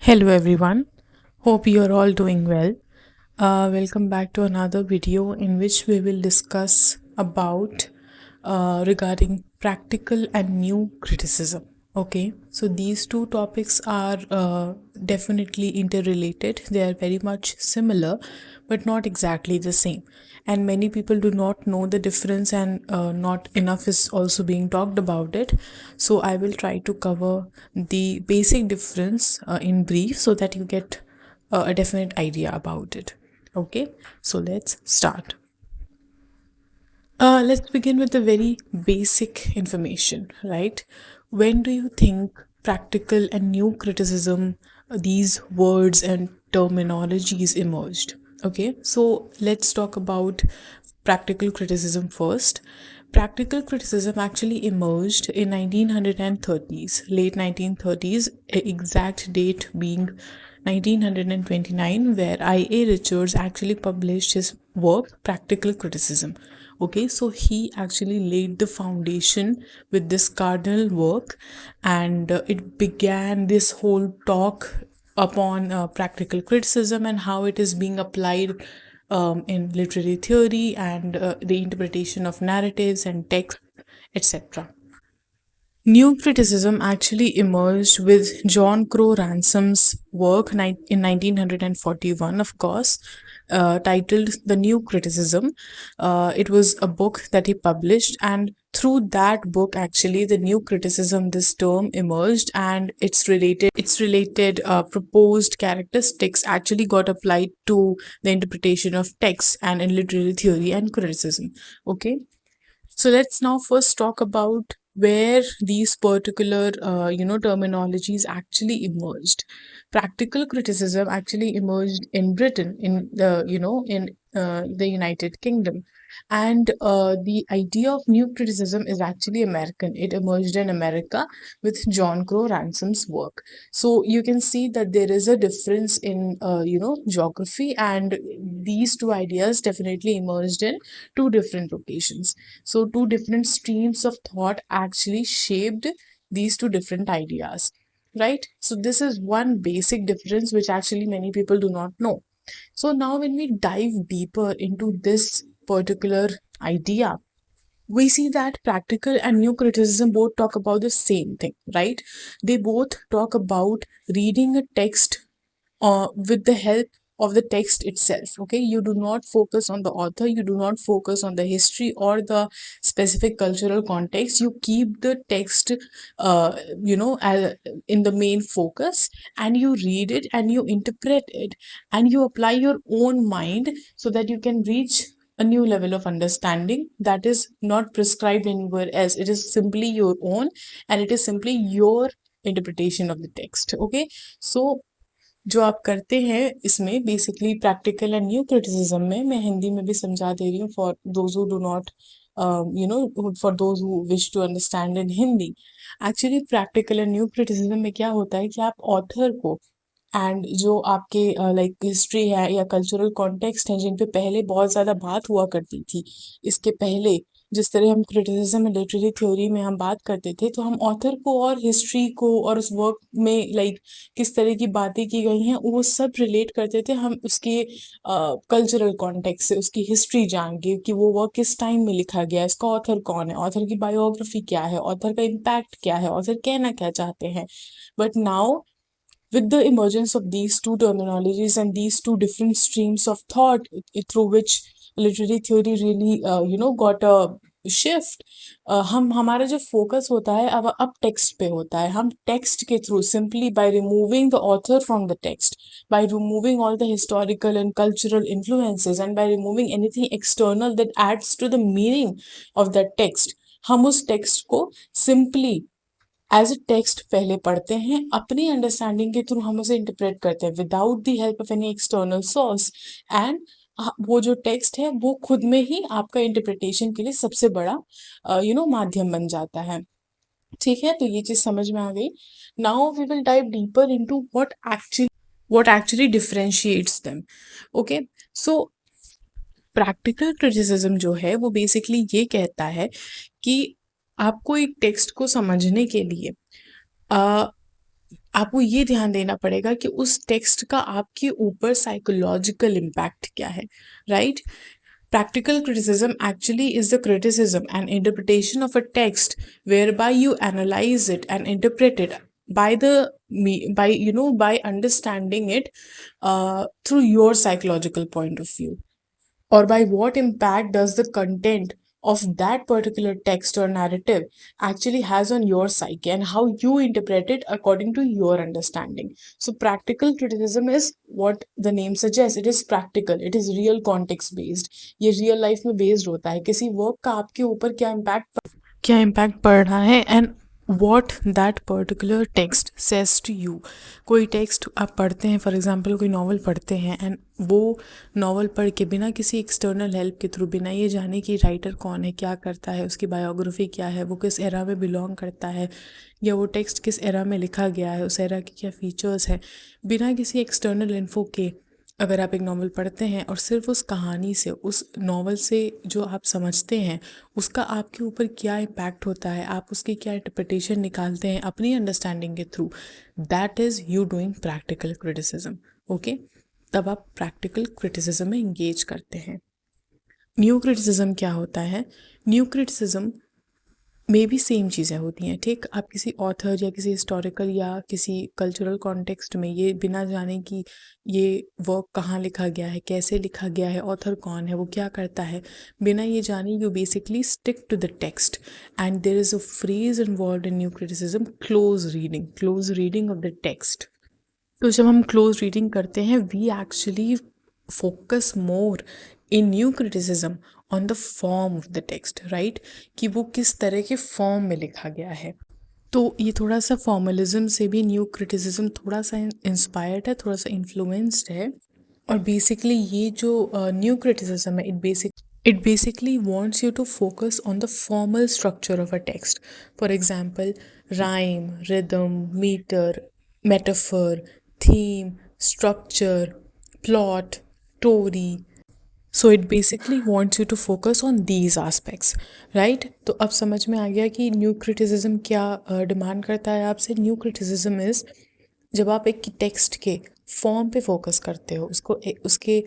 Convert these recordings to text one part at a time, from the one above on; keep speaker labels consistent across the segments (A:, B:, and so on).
A: Hello everyone, hope you are all doing well. Welcome back to another video in which we will discuss about regarding practical and new criticism. Okay, so these two topics are definitely interrelated. They are very much similar, but not exactly the same. And many people do not know the difference, and not enough is also being talked about it. So I will try to cover the basic difference in brief so that you get a definite idea about it. Okay, so let's start. Let's begin with the very basic information, right? When do you think practical and new criticism, these words and terminologies emerged? Okay, so let's talk about practical criticism first. Practical criticism actually emerged in 1930s, late 1930s, exact date being 1929, where I.A. Richards actually published his work Practical Criticism. Okay, so he actually laid the foundation with this cardinal work, and it began this whole talk upon practical criticism and how it is being applied in literary theory and the interpretation of narratives and text, etc. New criticism actually emerged with John Crow Ransom's work in 1941, of course, titled The New Criticism. It was a book that he published, and through that book, actually, the new criticism, this term emerged, and its related proposed characteristics actually got applied to the interpretation of text and in literary theory and criticism. Okay, so let's now first talk about where these particular, terminologies actually emerged. Practical criticism actually emerged in Britain, in the United Kingdom, and the idea of new criticism is actually American. It emerged in America with John Crow Ransom's work. So you can see that there is a difference in, geography, and these two ideas definitely emerged in two different locations. So, two different streams of thought actually shaped these two different ideas, right? So, this is one basic difference which actually many people do not know. So, now when we dive deeper into this particular idea, we see that practical and new criticism both talk about the same thing, right? They both talk about reading a text with the help of the text itself. Okay, you do not focus on the author, you do not focus on the history or the specific cultural context. You keep the text, in the main focus, and you read it and you interpret it and you apply your own mind so that you can reach a new level of understanding that is not prescribed anywhere else. It is simply your own, and it is simply your interpretation of the text. Okay, so जो आप करते हैं इसमें basically practical and new criticism में, मैं हिंदी में भी समझा दे रही हूँ for those who do not, for those who wish to understand in Hindi. Actually practical and new criticism में क्या होता है कि आप ऑथर को एंड जो आपके लाइक हिस्ट्री है या कल्चरल कॉन्टेक्स्ट है जिन पे पहले बहुत ज़्यादा बात हुआ करती थी, इसके पहले जिस तरह हम क्रिटिसिज्म एंड लिटरेरी थ्योरी में हम बात करते थे, तो हम ऑथर को और हिस्ट्री को और उस वर्क में लाइक किस तरह की बातें की गई हैं वो सब रिलेट करते थे. हम उसके कल्चरल कॉन्टेक्स्ट से उसकी हिस्ट्री जान के कि वो वर्क किस टाइम में लिखा गया है, इसका ऑथर कौन है, ऑथर की बायोग्राफी क्या है, ऑथर का इम्पैक्ट क्या है, ऑथर कहना क्या चाहते हैं. But now with the emergence of these two terminologies and these two different streams of thought through which literary theory really got a shift, हम हमारा जो फोकस होता है अब टेक्स्ट पे होता है. हम टेक्स्ट के through simply by removing the author from the text, by removing all the historical and cultural influences, and by removing anything external that adds to the meaning of that text, हम उस text को simply as a text पहले पढ़ते हैं, अपनी understanding के through हम उसे इंटरप्रेट करते हैं without the help of any external source. And वो जो टेक्स्ट है वो खुद में ही आपका इंटरप्रिटेशन के लिए सबसे बड़ा माध्यम बन जाता है. ठीक है, तो ये चीज समझ में आ गई. Now we will dive deeper into what actually differentiates them. Okay, so practical criticism जो है वो बेसिकली ये कहता है कि आपको एक टेक्स्ट को समझने के लिए आपको ये ध्यान देना पड़ेगा कि उस टेक्स्ट का आपके ऊपर साइकोलॉजिकल इम्पैक्ट क्या है, right? Practical criticism actually is the criticism and interpretation of a text whereby you analyze it and interpret it by the by by understanding it through your psychological point of view, or by what impact does the content of that particular text or narrative actually has on your psyche and how you interpret it according to your understanding. So practical criticism is what the name suggests, it is practical, it is real context based, ये real life में based होता है किसी work का आपके ऊपर क्या impact पड़ रहा है and what that particular text says to you. कोई टेक्स्ट आप पढ़ते हैं, फॉर एग्जाम्पल कोई नॉवल पढ़ते हैं एंड वो नॉवल पढ़ के बिना किसी एक्सटर्नल हेल्प के थ्रू, बिना ये जाने कि राइटर कौन है, क्या करता है, उसकी बायोग्राफी क्या है, वो किस एरा में बिलोंग करता है, या वो टेक्स्ट किस एरा में लिखा गया है, उस एरा के क्या फीचर्स हैं, बिना किसी एक्सटर्नल इन्फो के अगर आप एक नॉवल पढ़ते हैं और सिर्फ उस कहानी से, उस नॉवल से जो आप समझते हैं उसका आपके ऊपर क्या इम्पैक्ट होता है, आप उसकी क्या इंटरप्रिटेशन निकालते हैं अपनी अंडरस्टैंडिंग के through, that is you doing practical criticism. Okay, तब आप प्रैक्टिकल क्रिटिसिज्म में इंगेज करते हैं। न्यू क्रिटिसिज्म क्या होता है? न्यू क्रिटिसिज्म में भी सेम चीज़ें होती हैं, ठीक? आप किसी ऑथर या किसी हिस्टोरिकल या किसी कल्चरल कॉन्टेक्स्ट में ये बिना जाने कि ये वर्क कहाँ लिखा गया है, कैसे लिखा गया है, ऑथर कौन है, वो क्या करता है, बिना ये जाने you basically stick to the text. And there is a phrase involve in new criticism, close reading of the text. तो जब हम क्लोज रीडिंग करते हैं we actually focus more in new criticism on the form of the text, right? कि वो किस तरह के फॉर्म में लिखा गया है। तो ये थोड़ा सा फॉर्मलिज्म से भी न्यू क्रिटिसिज्म थोड़ा सा इंस्पायर्ड है, थोड़ा सा इन्फ्लुएंस्ड है। और बेसिकली ये जो न्यू क्रिटिसिज्म है, it basically wants you to focus on the formal structure of a text. For example, rhyme, rhythm, meter, metaphor, theme, structure, plot, story. So it basically wants you to focus on these aspects, right? तो अब समझ में आ गया कि new criticism क्या demand करता है आपसे। न्यू क्रिटिसिज्म इज़ जब आप एक टेक्स्ट के फॉर्म पे फोकस करते हो, उसके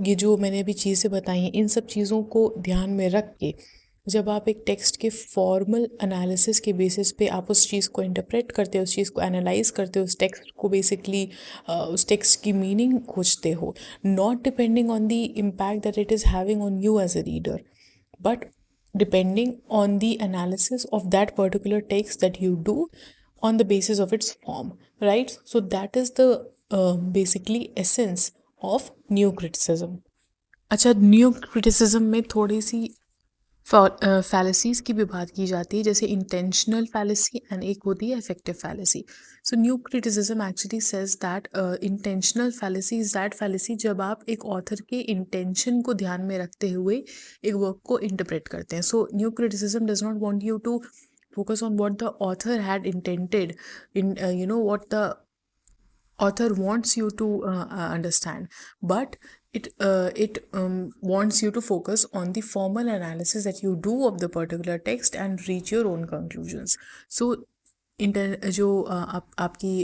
A: ये जो मैंने अभी चीज़ें बताई हैं इन सब चीज़ों को ध्यान में रख के जब आप एक टेक्स्ट के फॉर्मल एनालिसिस के बेसिस पे आप उस चीज़ को इंटरप्रेट करते हो, उस चीज़ को एनालाइज करते हो, उस टेक्स्ट को बेसिकली उस टेक्स्ट की मीनिंग खोजते हो, not depending on the impact that it is having on you as a reader, but depending on the analysis of that particular text that you do on the basis of its form, right? So that is the basically essence of new criticism. अच्छा, new criticism में थोड़ी सी फैलेसीज की भी बात की जाती है, जैसे इंटेंशनल फैलेसी एंड एक होती है effective fallacy. So new criticism actually says that intentional fallacy is that fallacy जब आप एक ऑथर के इंटेंशन को ध्यान में रखते हुए एक वर्क को इंटरप्रेट करते हैं। So new criticism does not want you to focus on what the author had intended in what the author wants you to understand, but it wants you to focus on the formal analysis that you do of the particular text and reach your own conclusions. So जो आपकी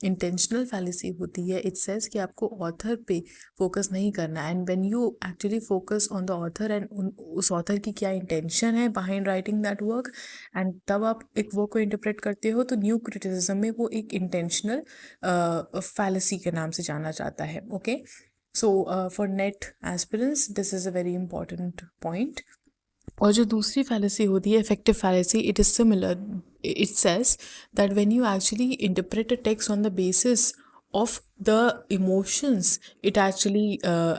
A: intentional fallacy होती है, it says कि आपको author पे focus नहीं करना, and when you actually focus on the author and उस ऑथर की क्या इंटेंशन है behind writing that work, and तब आप एक वर्क को इंटरप्रेट करते हो, तो न्यू क्रिटिसिज्म में वो एक इंटेंशनल फैलेसी के नाम से जाना जाता है। Okay, so for net aspirants this is a very important point. और जो दूसरी फैलेसी होती है effective fallacy, it is similar, it says that when you actually interpret a text on the basis of the emotions it actually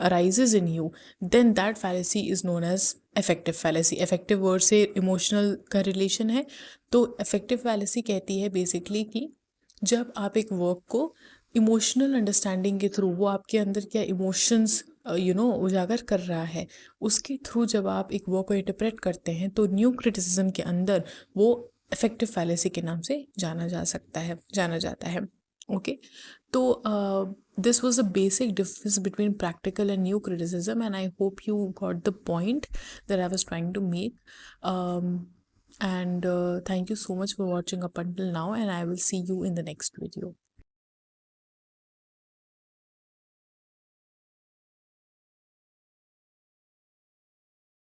A: arises in you, then that fallacy is known as effective fallacy. effective word से emotional का relation है, तो effective fallacy कहती है basically कि जब आप एक वर्क को इमोशनल अंडरस्टैंडिंग के थ्रू, वो आपके अंदर क्या इमोशंस उजागर कर रहा है, उसके थ्रू जब आप एक वर्क को इंटरप्रेट करते हैं, तो न्यू क्रिटिसिज्म के अंदर वो इफेक्टिव फैलेसी के नाम से जाना जाता है। ओके, तो this was a basic difference between practical and new criticism, and I hope you got the point that I was trying to make. And thank you so much for watching up until now, and I will see you in the next video.